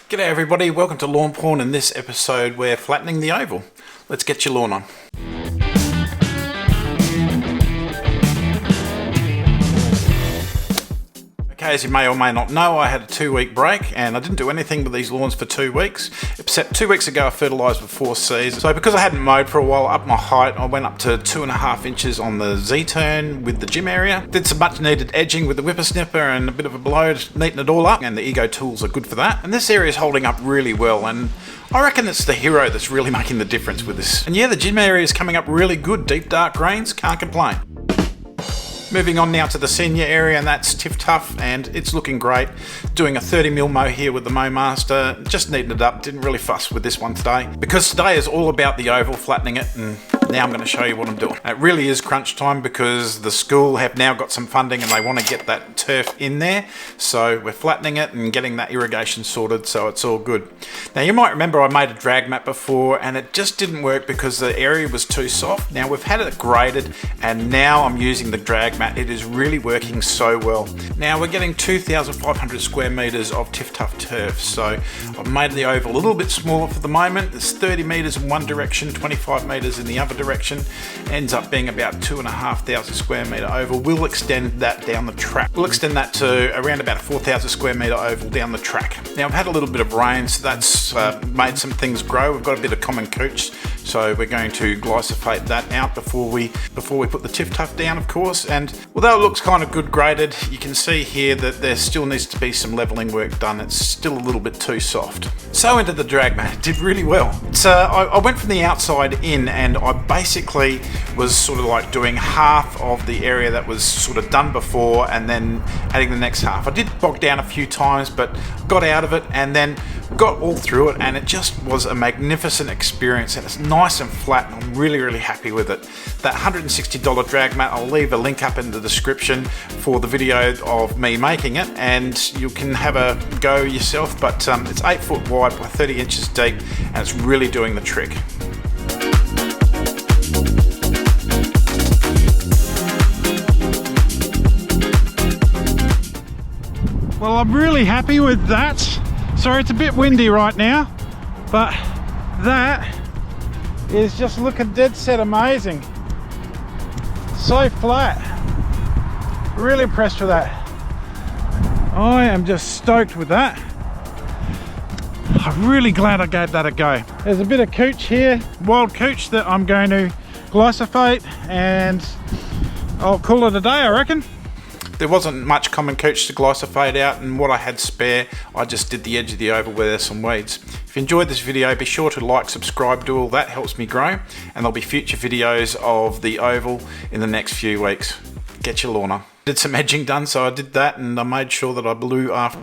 G'day everybody, welcome to Lawnporn. In this episode we're flattening the oval. Let's get your lawn on. Okay, as you may or may not know, I had a 2-week break and I didn't do anything with these lawns for 2 weeks, except 2 weeks ago I fertilised with 4 Cs. So because I hadn't mowed for a while, up my height, I went up to 2.5 inches on the Z-turn with the gym area. Did some much needed edging with the whippersnipper and a bit of a blow to neaten it all up, and the Ego tools are good for that. And this area is holding up really well, and I reckon it's the Hero that's really making the difference with this. And yeah, the gym area is coming up really good, deep dark greens, can't complain. Moving on now to the senior area, and that's Tiff Tuff, and it's looking great. Doing a 30mm mow here with the Mow Master, just neatened it up, didn't really fuss with this one today. Because today is all about the oval, flattening it, and now I'm going to show you what I'm doing. It really is crunch time because the school have now got some funding and they want to get that turf in there. So we're flattening it and getting that irrigation sorted, so it's all good. Now you might remember I made a drag mat before and it just didn't work because the area was too soft. Now we've had it graded and now I'm using the drag mat. It is really working so well. Now we're getting 2,500 square meters of Tiff Tuff turf. So I've made the oval a little bit smaller for the moment. It's 30 meters in one direction, 25 meters in the other direction. Ends up being about 2,500 square meter oval. We'll extend that down the track. We'll extend that to around about a 4,000 square meter oval down the track. Now I've had a little bit of rain, so that's made some things grow. We've got a bit of common cooch, so we're going to glyphosate that out before we put the Tiff Tuff down, of course. And although it looks kind of good graded, you can see here that there still needs to be some leveling work done. It's still a little bit too soft. So into the drag mat, it did really well. So I went from the outside in and I basically was sort of like doing half of the area that was sort of done before and then adding the next half. I did bog down a few times, but got out of it and then got all through it, and it just was a magnificent experience, and it's nice and flat, and I'm really happy with it. That $160 drag mat, I'll leave a link up in the description for the video of me making it, and you can have a go yourself, but it's 8 foot wide by 30 inches deep, and it's really doing the trick. Well, I'm really happy with that. Sorry, it's a bit windy right now, but that is just looking dead set amazing. So flat. Really impressed with that. I am just stoked with that. I'm really glad I gave that a go. There's a bit of cooch here, wild cooch, that I'm going to glyphosate, and I'll call it a day, I reckon. There wasn't much common cooch to glyphosate out, and what I had spare, I just did the edge of the oval where there's some weeds. If you enjoyed this video, be sure to like, subscribe, do all that, helps me grow, and there'll be future videos of the oval in the next few weeks. Get your lawn on. Did some edging done, so I did that, and I made sure that I blew after.